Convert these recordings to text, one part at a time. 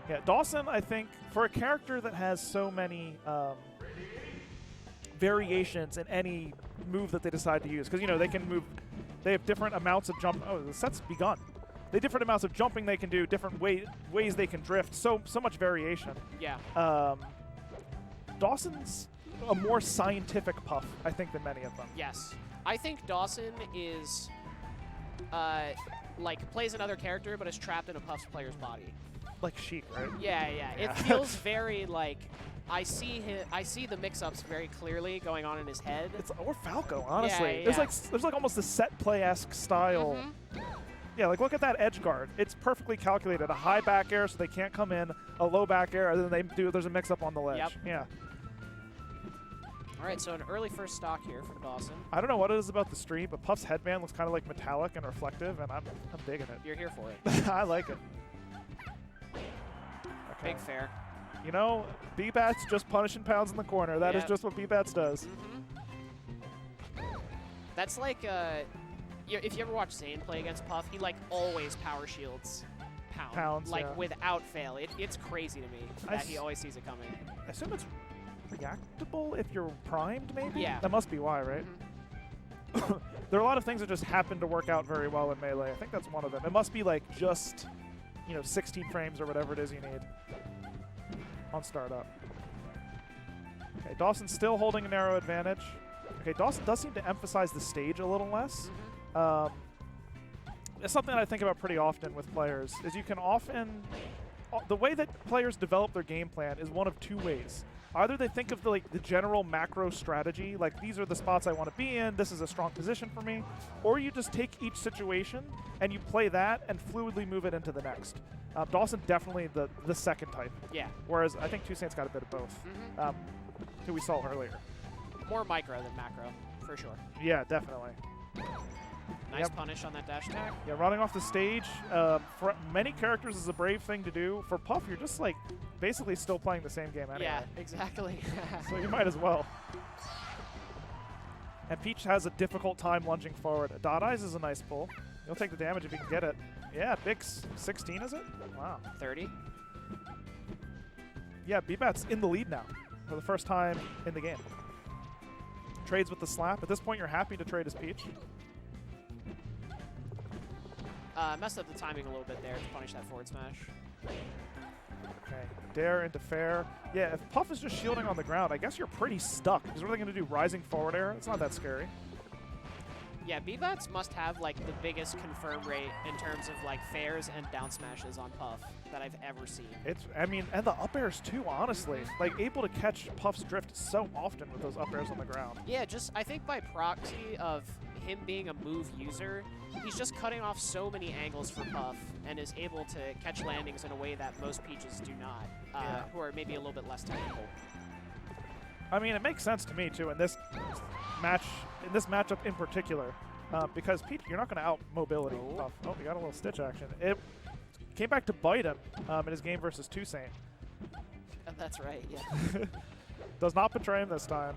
Yeah, Dawson, I think, for a character that has so many variations in any move that they decide to use, because, you know, they can move, they have different amounts of jump. Oh, the set's begun. They have different amounts of jumping they can do, different ways they can drift, so much variation. Yeah. Dawson's a more scientific Puff, I think, than many of them. Yes. I think Dawson is, like, plays another character, but is trapped in a Puff's player's body. Like Sheik, right? Yeah. It feels very, like, I see the mix-ups very clearly going on in his head. Or Falco, honestly. Yeah. There's like almost a set play-esque style. Yeah, like look at that edge guard. It's perfectly calculated. A high back air so they can't come in, a low back air, and then there's a mix-up on the ledge. Yep. Yeah. All right, so an early first stock here for Dawson. I don't know what it is about the stream, but Puff's headband looks kind of like metallic and reflective, and I'm digging it. You're here for it. I like it. Okay. Big fair. You know, Bbatts just punishing pounds in the corner. That is just what Bbatts does. That's like, if you ever watch Zane play against Puff, he like always power shields pounds like without fail. It's crazy to me that he always sees it coming. I assume it's reactable if you're primed, maybe? Yeah. That must be why, right? There are a lot of things that just happen to work out very well in Melee. I think that's one of them. It must be like just, you know, 16 frames or whatever it is you need on startup. Okay, Dawson's still holding a narrow advantage. Okay, Dawson does seem to emphasize the stage a little less. It's something that I think about pretty often with players, is you can often, the way that players develop their game plan is one of two ways. Either they think of the general macro strategy, like these are the spots I want to be in, this is a strong position for me, or you just take each situation and you play that and fluidly move it into the next. Dawson definitely the second type. Yeah. Whereas I think Toussaint's got a bit of both, who we saw earlier. More micro than macro, for sure. Yeah, definitely. Nice punish on that dash attack. Yeah, running off the stage, for many characters is a brave thing to do. For Puff, you're just like basically still playing the same game anyway. Yeah, exactly. So you might as well. And Peach has a difficult time lunging forward. Dot Eyes is a nice pull. He'll take the damage if he can get it. Yeah, big 16 is it? Wow. 30. Yeah, Bbatts in the lead now for the first time in the game. Trades with the slap. At this point, you're happy to trade as Peach. Messed up the timing a little bit there to punish that forward smash. Okay, dare into fair. Yeah, if Puff is just shielding on the ground, I guess you're pretty stuck. Because what are they going to do? Rising forward air? It's not that scary. Yeah, Bbatts must have like the biggest confirm rate in terms of like fairs and down smashes on Puff that I've ever seen. I mean, and the up airs too, honestly. Like, able to catch Puff's drift so often with those up airs on the ground. Yeah, just I think by proxy of him being a move user, he's just cutting off so many angles for Puff and is able to catch landings in a way that most Peaches do not, who are maybe a little bit less technical. I mean, it makes sense to me too in this matchup in particular, because Peach, you're not going to out mobility Puff. Oh, we got a little stitch action. It came back to bite him in his game versus Toussaint. That's right. Yeah. Does not betray him this time.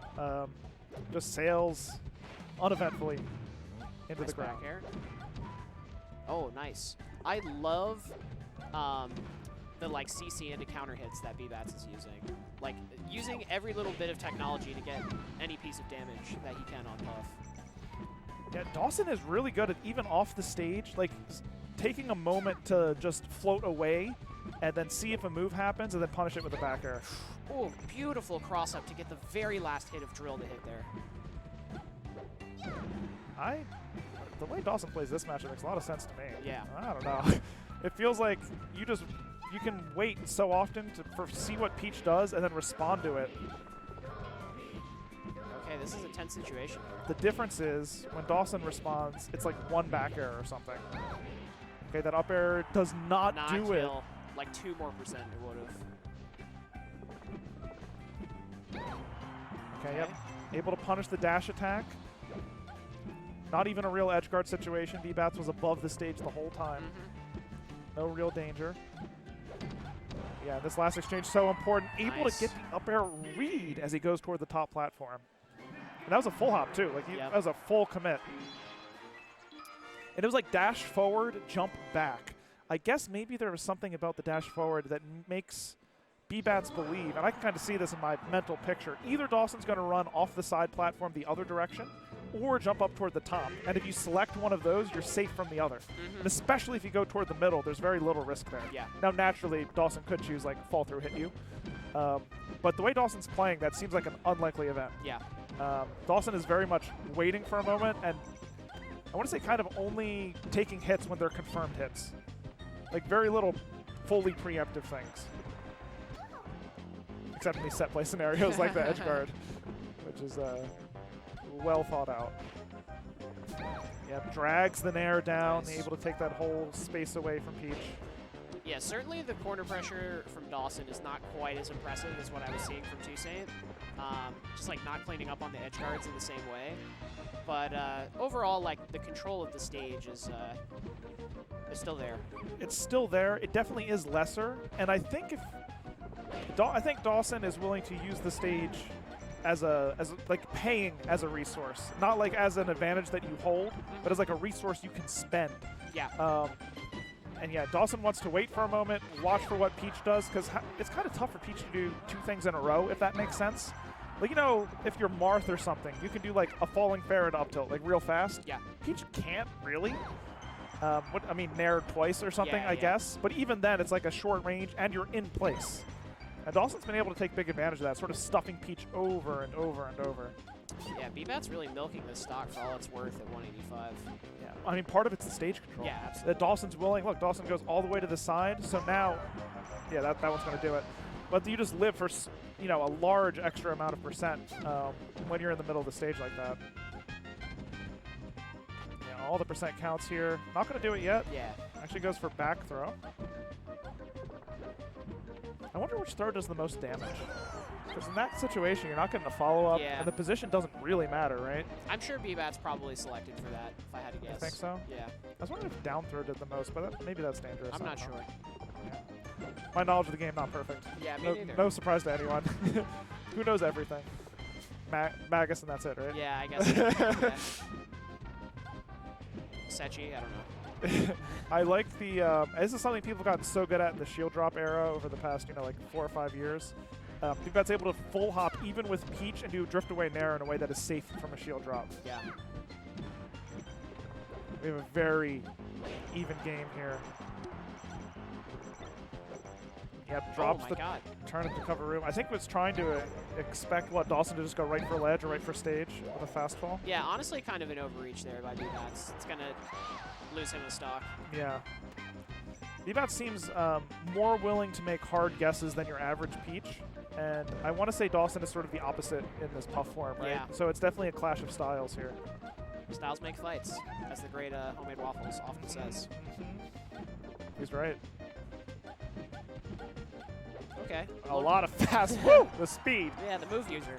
Just sails uneventfully into the ground. Back air. Oh, nice. I love the like CC into counter hits that Bbatts is using. Like using every little bit of technology to get any piece of damage that he can on Puff. Yeah, Dawson is really good at even off the stage, like taking a moment to just float away and then see if a move happens and then punish it with a back air. Oh, beautiful cross up to get the very last hit of drill to hit there. The way Dawson plays this matchup makes a lot of sense to me. Yeah. I don't know. It feels like you can wait so often to see what Peach does and then respond to it. Okay, this is a tense situation. The difference is when Dawson responds, it's like one back air or something. Okay, that up air does not do kill. it. Like 2% more it would have. Okay, yep. Able to punish the dash attack. Not even a real edge guard situation. Bbatts was above the stage the whole time. No real danger. Yeah, this last exchange so important. Able to get the up air read as he goes toward the top platform. And that was a full hop too. Like that was a full commit. And it was like dash forward, jump back. I guess maybe there was something about the dash forward that makes Bbatts believe, and I can kind of see this in my mental picture, either Dawson's going to run off the side platform the other direction or jump up toward the top. And if you select one of those, you're safe from the other. And especially if you go toward the middle, there's very little risk there. Yeah. Now, naturally, Dawson could choose, like, fall through, hit you. But the way Dawson's playing, that seems like an unlikely event. Yeah. Dawson is very much waiting for a moment, and I want to say kind of only taking hits when they're confirmed hits. Like, very little fully preemptive things. Except in these set play scenarios like the edge guard, which is well thought out. Yeah, drags the Nair down, Nice. able to take that whole space away from Peach. Yeah, certainly the corner pressure from Dawson is not quite as impressive as what I was seeing from Toussaint. Just like not cleaning up on the edge guards in the same way. But overall, like the control of the stage is still there. It's still there. It definitely is lesser, and I think I think Dawson is willing to use the stage as like paying as a resource, not like as an advantage that you hold, but as like a resource you can spend. Yeah. And yeah, Dawson wants to wait for a moment, watch for what Peach does, because it's kind of tough for Peach to do two things in a row, if that makes sense. Like, you know, if you're Marth or something, you can do like a falling fair and up tilt, like real fast. Yeah. Peach can't really. I mean, Nair twice or something, Yeah, I yeah. guess. But even then, it's like a short range, and you're in place. And Dawson's been able to take big advantage of that, sort of stuffing Peach over and over and over. Yeah, Bbatts really milking this stock for all it's worth at 185. Yeah, I mean, part of it's the stage control. Yeah, absolutely. That Dawson's willing. Look, Dawson goes all the way to the side, so now, yeah, that one's going to do it. But you just live for, you know, a large extra amount of percent when you're in the middle of the stage like that. Yeah, all the percent counts here. Not going to do it yet. Yeah. Actually goes for back throw. I wonder which throw does the most damage. Because in that situation, you're not getting a follow-up, Yeah. and the position doesn't really matter, right? I'm sure Bbatts probably selected for that, if I had to guess. You think so? Yeah. I was wondering if down throw did the most, but maybe that's dangerous. I'm I not don't know. sure. My knowledge of the game, not perfect. Yeah, me neither. No surprise to anyone. Who knows everything? Magus, and that's it, right? Yeah, I guess. Yeah. Sechi, I don't know. I like the. This is something people have gotten so good at in the shield drop era over the past, you know, like 4 or 5 years. Bbatts able to full hop even with Peach and do drift away Nair in a way that is safe from a shield drop. Yeah. We have a very even game here. Yep, drops Oh my the god. turn into cover room. I think was trying to expect Dawson to just go right for ledge or right for stage with a fast fall. Yeah, honestly, kind of an overreach there by Bbatts. It's gonna lose him with stock. Yeah. Bbatts seems more willing to make hard guesses than your average Peach. And I want to say Dawson is sort of the opposite in this puff form, right? Yeah. So it's definitely a clash of styles here. Styles make fights, as the great Homemade Waffles often says. He's right. Okay. A lot of fast. Woo! The speed. Yeah, the move user.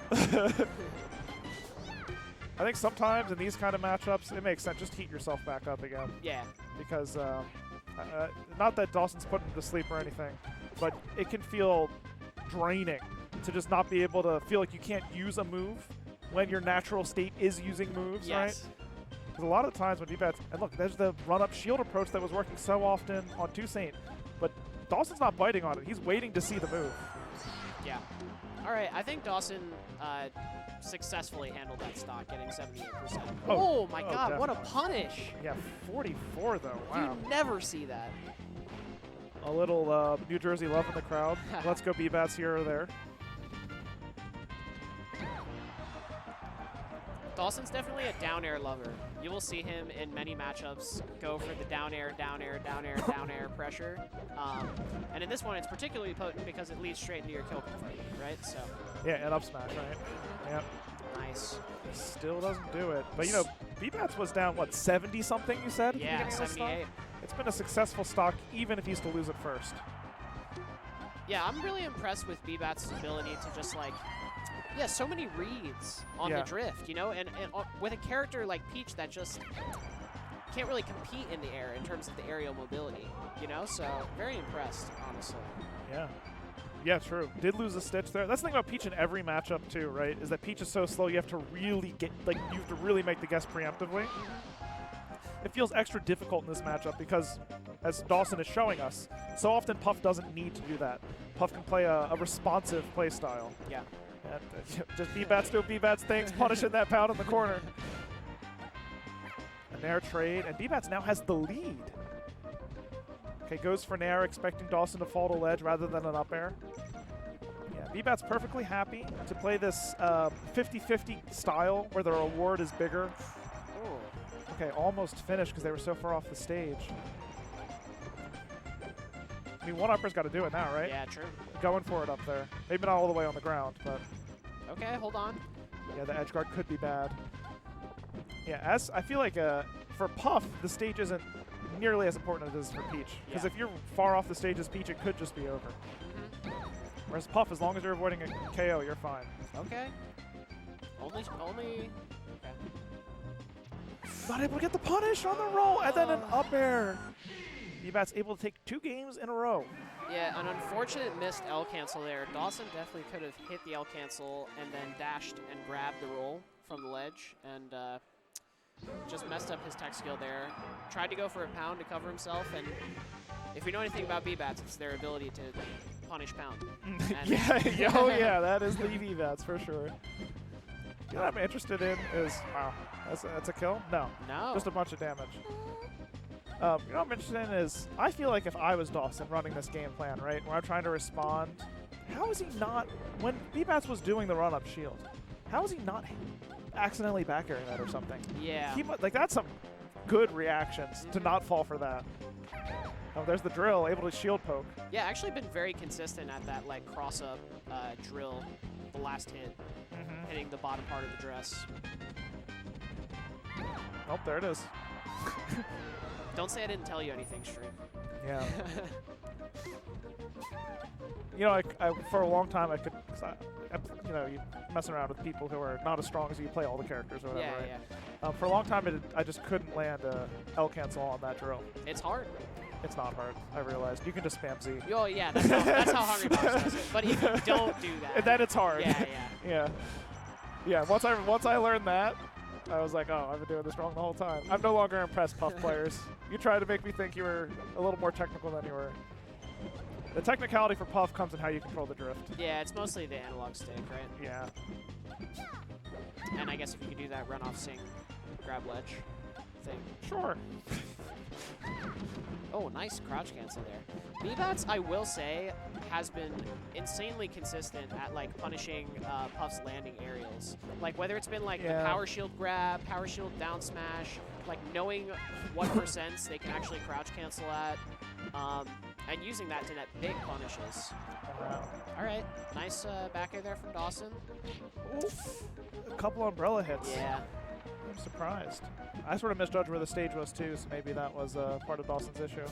I think sometimes in these kind of matchups, it makes sense. Just heat yourself back up again. Yeah. Because not that Dawson's putting him to sleep or anything, but it can feel draining to just not be able to feel like you can't use a move when your natural state is using moves, right? Yes. Because a lot of the times when Bbatts, and look, there's the run-up shield approach that was working so often on Toussaint, but Dawson's not biting on it. He's waiting to see the move. Yeah. All right, I think Dawson successfully handled that stock, getting 78%. Oh my god, what a punish! Yeah, 44 though, wow. You never see that. A little New Jersey love in the crowd. Let's go Bbatts here or there. Dawson's definitely a down air lover. You will see him in many matchups go for the down air, down air, down air, down air pressure. And in this one, it's particularly potent because it leads straight into your kill confirm, right? So. Yeah, and up smash, right? Yeah. Nice. Still doesn't do it. But, you know, Bbatts was down, what, 70-something, you said? at the Yeah, beginning of the stock? 78. It's been a successful stock, even if he's to lose it first. Yeah, I'm really impressed with Bbatts' ability to just, like, yeah, so many reads on the drift, you know? And with a character like Peach that just can't really compete in the air in terms of the aerial mobility, you know? So, very impressed, honestly. Yeah. Yeah, true. Did lose a stitch there. That's the thing about Peach in every matchup, too, right? Is that Peach is so slow, you have to really get, like, you have to really make the guess preemptively. It feels extra difficult in this matchup because as Dawson is showing us. So often Puff doesn't need to do that. Puff can play a responsive play style. Yeah. And, just Bbatts doing Bbatts things, punishing that pound in the corner. A Nair trade, and Bbatts now has the lead. Okay, goes for Nair, expecting Dawson to fall to ledge rather than an up air. Yeah, Bbatts perfectly happy to play this 50-50 style where the reward is bigger. Ooh. Okay, almost finished because they were so far off the stage. I mean, one-upper's got to do it now, right? Yeah, true. Going for it up there. Maybe not all the way on the ground, but... Okay, hold on. Yeah, the edge guard could be bad. Yeah, as I feel like for Puff, the stage isn't nearly as important as it is for Peach. Because if you're far off the stage as Peach, it could just be over. Whereas Puff, as long as you're avoiding a KO, you're fine. Okay. Only. Okay. Not able to get the punish on the roll, and then an up air. Bbatts able to take 2 games in a row. Yeah, an unfortunate missed L cancel there. Dawson definitely could have hit the L cancel and then dashed and grabbed the roll from the ledge, and just messed up his tech skill there. Tried to go for a pound to cover himself, and if we know anything about Bbatts, it's their ability to punish pound. Yeah, oh yeah, that is the Bbatts for sure. You know what I'm interested in is, wow, that's a kill? No. No. Just a bunch of damage. You know what I'm interested in is, I feel like if I was Dawson running this game plan, right, where I'm trying to respond, how is he not, when Bbatts was doing the run-up shield, how is he not accidentally back airing that or something? Yeah. Like, that's some good reactions to not fall for that. Oh, there's the drill, able to shield poke. Yeah, actually been very consistent at that, like, cross-up drill, the last hit, hitting the bottom part of the dress. Oh, there it is. Don't say I didn't tell you anything, Stream. Yeah. You know, for a long time I could, you know, you messing around with people who are not as strong as you, play all the characters or whatever. Yeah, right? yeah. For a long time, I just couldn't land a L cancel on that drill. It's hard. It's not hard. I realized you can just spam Z. Oh yeah, that's how Hungry Box does it. But if you don't do that, And then it's hard. Yeah, yeah. Yeah. Once I learned that, I was like, oh, I've been doing this wrong the whole time. I'm no longer impressed, Puff players. You tried to make me think you were a little more technical than you were. The technicality for Puff comes in how you control the drift. Yeah, it's mostly the analog stick, right? Yeah. And I guess if you could do that run off sing, grab ledge thing. Sure. Oh, nice crouch cancel there. Bbatts, I will say, has been insanely consistent at like punishing Puff's landing aerials. Like whether it's been like the power shield grab, power shield down smash, like knowing what percents they can actually crouch cancel at, and using that to net big punishes. Wow. All right, nice back air there from Dawson. Oof. A couple umbrella hits. Yeah. I'm surprised. I sort of misjudged where the stage was too, so maybe that was part of Dawson's issue.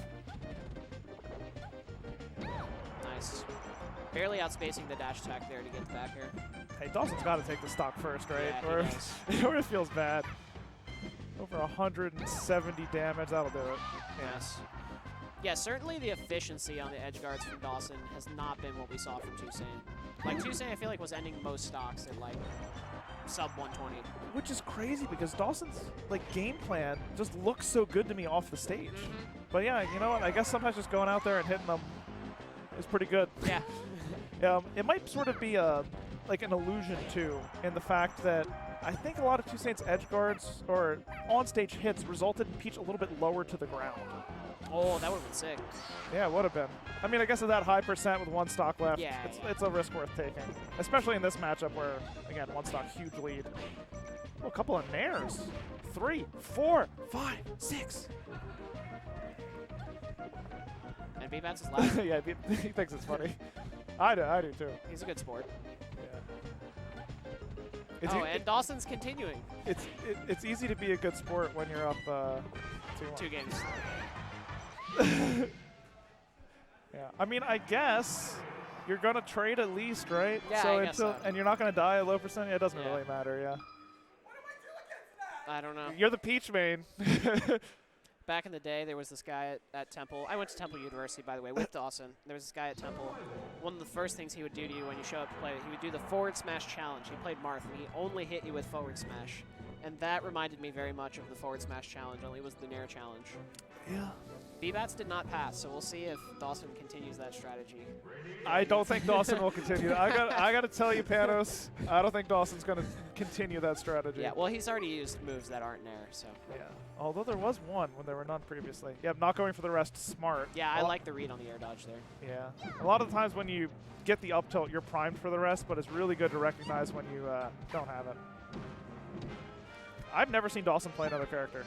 Nice. Barely outspacing the dash attack there to get the back air. Hey, Dawson's got to take the stock first, right? Yeah, he does. Or it feels bad. Over 170 damage, that'll do it. Yes. Yeah, certainly the efficiency on the edge guards from Dawson has not been what we saw from Toussaint. Like, Toussaint, I feel like, was ending most stocks at, like, sub 120. Which is crazy because Dawson's, like, game plan just looks so good to me off the stage. But yeah, you know what? I guess sometimes just going out there and hitting them is pretty good. Yeah. It might sort of be like an illusion, too, in the fact that I think a lot of Toussaint's edge guards or on-stage hits resulted in Peach a little bit lower to the ground. Oh, that would have been sick. Yeah, it would have been. I mean, I guess at that high percent with one stock left, Yeah, it's a risk worth taking. Especially in this matchup where, again, one stock, huge lead. Oh, a couple of nairs. 3, 4, 5, 6. And Bbatts is laughing. Yeah, he thinks it's funny. I do too. He's a good sport. Yeah. And Dawson's continuing. It's easy to be a good sport when you're up 2-1. 2 games. Yeah, I mean, I guess you're gonna trade at least, right? Yeah, so I guess so. And you're not gonna die at low percent. Yeah, it doesn't really matter. Yeah. I don't know. You're the Peach main. Back in the day, there was this guy at Temple. I went to Temple University, by the way, with Dawson. There was this guy at Temple. One of the first things he would do to you when you show up to play, he would do the forward smash challenge. He played Marth, and he only hit you with forward smash. And that reminded me very much of the forward smash challenge, only it was the Nair challenge. Yeah. Bbatts did not pass, so we'll see if Dawson continues that strategy. I don't think Dawson will continue. I got to tell you, Panos, I don't think Dawson's going to continue that strategy. Yeah, well, he's already used moves that aren't Nair, so. Yeah. Although there was one when there were none previously. Yeah, not going for the rest, smart. Yeah, I like the read on the air dodge there. Yeah. A lot of the times when you get the up tilt, you're primed for the rest, but it's really good to recognize when you don't have it. I've never seen Dawson play another character,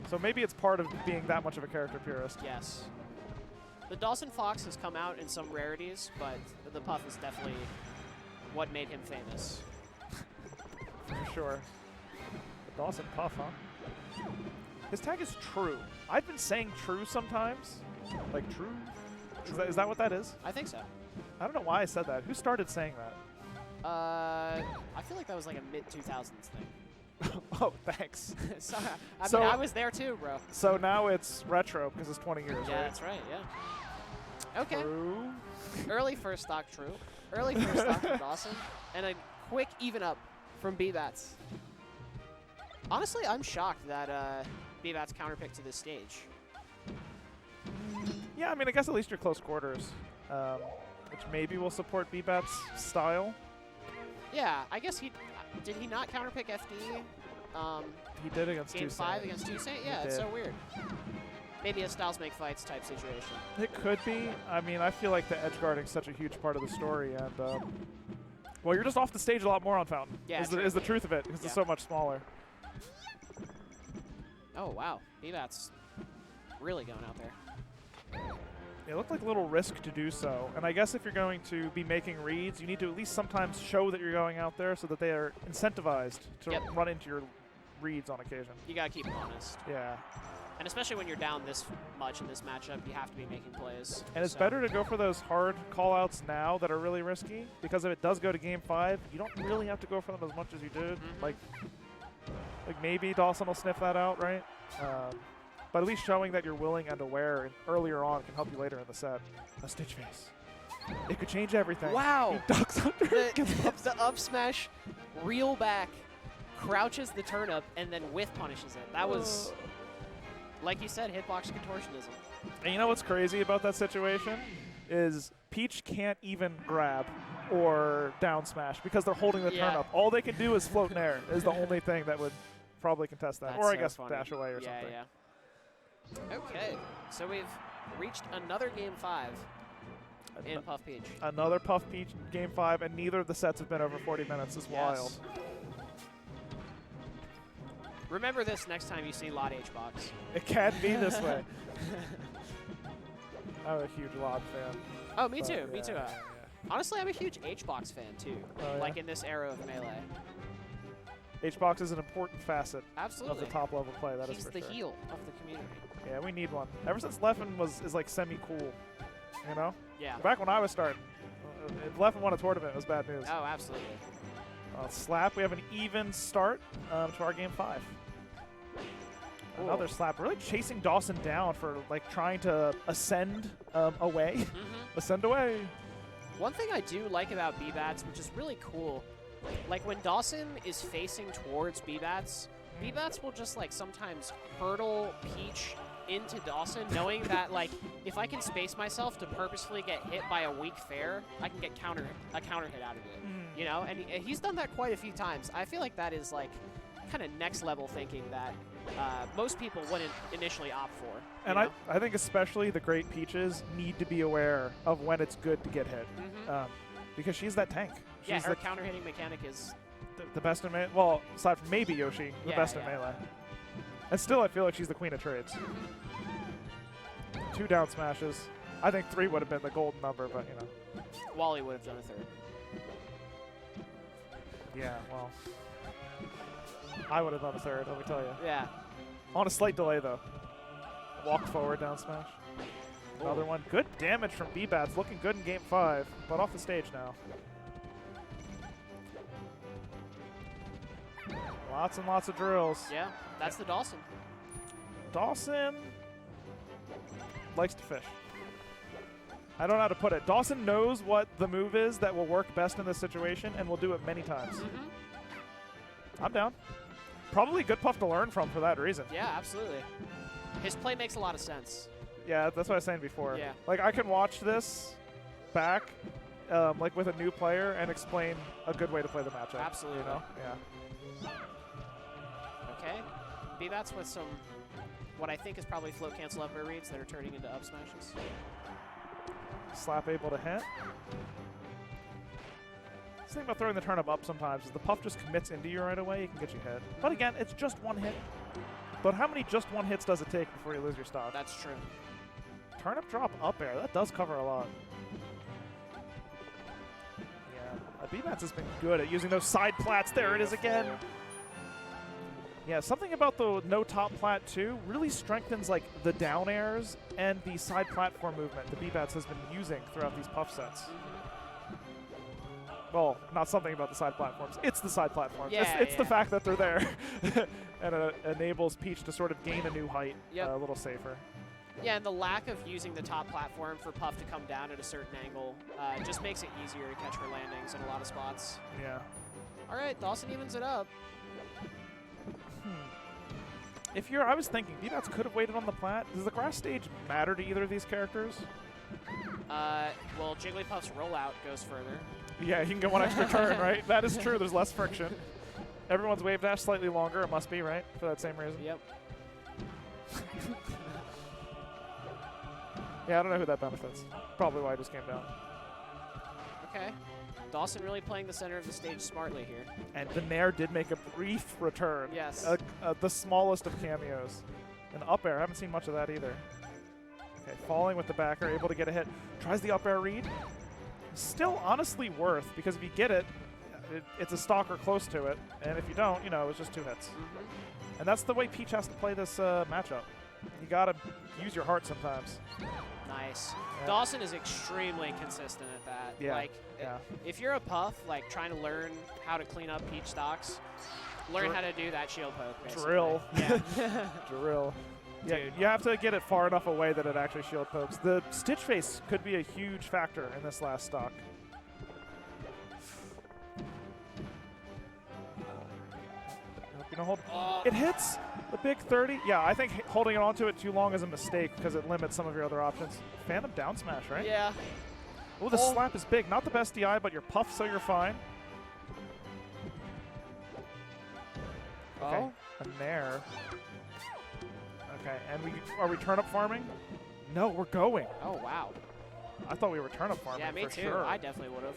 so maybe it's part of being that much of a character purist. Yes. The Dawson Fox has come out in some rarities, but the Puff is definitely what made him famous. For sure. The Dawson Puff, huh? His tag is true. I've been saying true sometimes. Like true? Is that what that is? I think so. I don't know why I said that. Who started saying that? I feel like that was like a mid-2000s thing. Oh, thanks. So, I mean, I was there too, bro. So now it's retro because it's 20 years, Yeah, right? that's right, yeah. Okay. True. Early first stock true. Early first stock from Dawson. And a quick even up from Bbatts. Honestly, I'm shocked that Bbatts counterpicked to this stage. Yeah, I mean, I guess at least you're close quarters, which maybe will support Bbatts' style. Yeah, I guess did he not counterpick FD? He did against Game Tucson. 5 against Tucson? Yeah, it's so weird. Maybe a styles make fights type situation. It could be. I mean, I feel like the edge guarding's such a huge part of the story, and well, you're just off the stage a lot more on Fountain. Yeah, is the truth of it because it's so much smaller. Oh wow, Bbatts really going out there. It looked like a little risk to do so, and I guess if you're going to be making reads, you need to at least sometimes show that you're going out there so that they are incentivized to run into your reads on occasion. You gotta keep them honest. Yeah. And especially when you're down this much in this matchup, you have to be making plays. And it's better to go for those hard call-outs now that are really risky, because if it does go to Game 5, you don't really have to go for them as much as you did. Like maybe Dawson will sniff that out, right? But at least showing that you're willing and aware and earlier on can help you later in the set. A Stitch Face. It could change everything. Wow! He ducks under the up smash, reel back, crouches the turnip, and then whiff punishes it. That was, like you said, hitbox contortionism. And you know what's crazy about that situation? Is Peach can't even grab or down smash because they're holding the turnip. All they can do is float in air is the only thing that would probably contest that. That's or I so guess funny. dash away or something. Yeah. Okay, so we've reached another Game 5 in Puff Peach. Another Puff Peach Game 5, and neither of the sets have been over 40 minutes. It's wild. Remember this next time you see Lot H-Box. It can be this way. I'm a huge Lot fan. Oh, me too. Me too. Honestly, I'm a huge H-Box fan too. Like in this era of Melee. H-Box is an important facet Absolutely. of the top level play. That is for sure. He's the heel of the community. Yeah, we need one. Ever since Leffen is like semi-cool, you know? Yeah. Back when I was starting, if Leffen won a tournament, it was bad news. Oh, absolutely. Slap, we have an even start to our Game 5. Another slap, really chasing Dawson down for like trying to ascend away. Ascend away. One thing I do like about Bbatts, which is really cool, like when Dawson is facing towards Bbatts, Bbatts will just like sometimes hurdle Peach into Dawson, knowing that like if I can space myself to purposefully get hit by a weak fair, I can get a counter hit out of it. You know, and he's done that quite a few times. I feel like that is like kind of next level thinking that most people wouldn't initially opt for. And I think especially the great Peaches need to be aware of when it's good to get hit, because she's that tank. She's her counter hitting mechanic is the best in Melee. Well, aside from maybe Yoshi, the best in Melee. And still, I feel like she's the queen of trades. 2 down smashes. I think 3 would have been the golden number, but you know. Wally would have done a 3rd. Yeah, well. I would have done a 3rd, let me tell you. Yeah. On a slight delay, though. Walk forward, down smash. Another one. Good damage from Bbatts. Looking good in Game 5, but off the stage now. Lots and lots of drills. Yeah, that's the Dawson. Dawson likes to fish. I don't know how to put it. Dawson knows what the move is that will work best in this situation and will do it many times. I'm down. Probably good Puff to learn from for that reason. Yeah, absolutely. His play makes a lot of sense. Yeah, that's what I was saying before. Yeah. Like, I can watch this back, like with a new player, and explain a good way to play the matchup. Absolutely. You know? Yeah. Okay. Bbatts with some, what I think is probably float cancel up air reads that are turning into up smashes. Slap able to hit. The thing about throwing the turnip up sometimes is the puff just commits into you right away, it can get you hit. But again, it's just one hit. But how many just one hits does it take before you lose your stock? That's true. Turnip drop up air, that does cover a lot. Yeah, Bbatts has been good at using those side plats. There it is again. Yeah, something about the no top plat too really strengthens like the down airs and the side platform movement that Bbatts has been using throughout these puff sets. Well, not something about the side platforms. It's the side platforms. Yeah, it's the fact that they're there. And it enables Peach to sort of gain a new height Yep. a little safer. Yeah, and the lack of using the top platform for Puff to come down at a certain angle just makes it easier to catch her landings in a lot of spots. Yeah. All right, Dawson evens it up. If you're, I was thinking, Bbatts could have waited on the plat. Does the grass stage matter to either of these characters? Well, Jigglypuff's rollout goes further. Yeah, you can get one extra turn, right? That is true. There's less friction. Everyone's wave dash slightly longer. It must be, right? For that same reason. Yep. Yeah, I don't know who that benefits. Probably why I just came down. Okay. Dawson really playing the center of the stage smartly here. And the Nair did make a brief return. Yes. The smallest of cameos. An up air. I haven't seen much of that either. Okay, falling with the backer, able to get a hit. Tries the up air read. Still honestly worth, because if you get it, it's a stock or close to it. And if you don't, you know, it's just 2 hits. And that's the way Peach has to play this matchup. You gotta use your heart sometimes. Nice. Yeah. Dawson is extremely consistent at that. Yeah. Like, Yeah. if you're a Puff, like trying to learn how to clean up Peach stocks, learn how to do that shield poke, basically. Drill. Yeah. Drill. Yeah, Dude. you have to get it far enough away that it actually shield pokes. The Stitch Face could be a huge factor in this last stock. You know, hold. It hits the big 30. Yeah, I think holding it onto it too long is a mistake because it limits some of your other options. Phantom down smash, right? Yeah. Oh, the slap is big. Not the best DI, but you're puffed, so you're fine. Okay. A Nair. Okay, and are we turnip farming? No, we're going. Oh, wow. I thought we were turnip farming. Yeah, me for too. Sure. I definitely would have.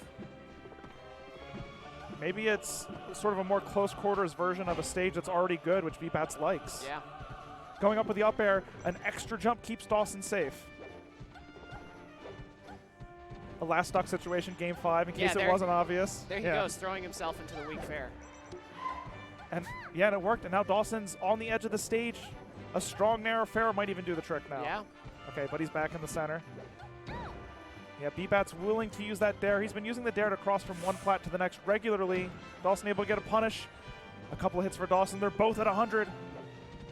Maybe it's sort of a more close quarters version of a stage that's already good, which Bbatts likes. Yeah. Going up with the up air, an extra jump keeps Dawson safe. A last stock situation, game 5, in case it wasn't obvious. There he goes, throwing himself into the weak fair. And yeah, and it worked. And now Dawson's on the edge of the stage. A strong narrow fair might even do the trick now. Yeah. Okay, but he's back in the center. Yeah, Bbatts willing to use that dare. He's been using the dare to cross from one plat to the next regularly. Dawson able to get a punish. A couple of hits for Dawson. They're both at 100.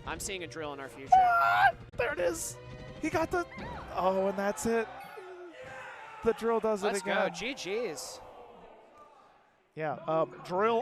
I'm seeing a drill in our future. There it is. He got the... Oh, and that's it. The drill does it again. Let's go. GG's. Yeah, drill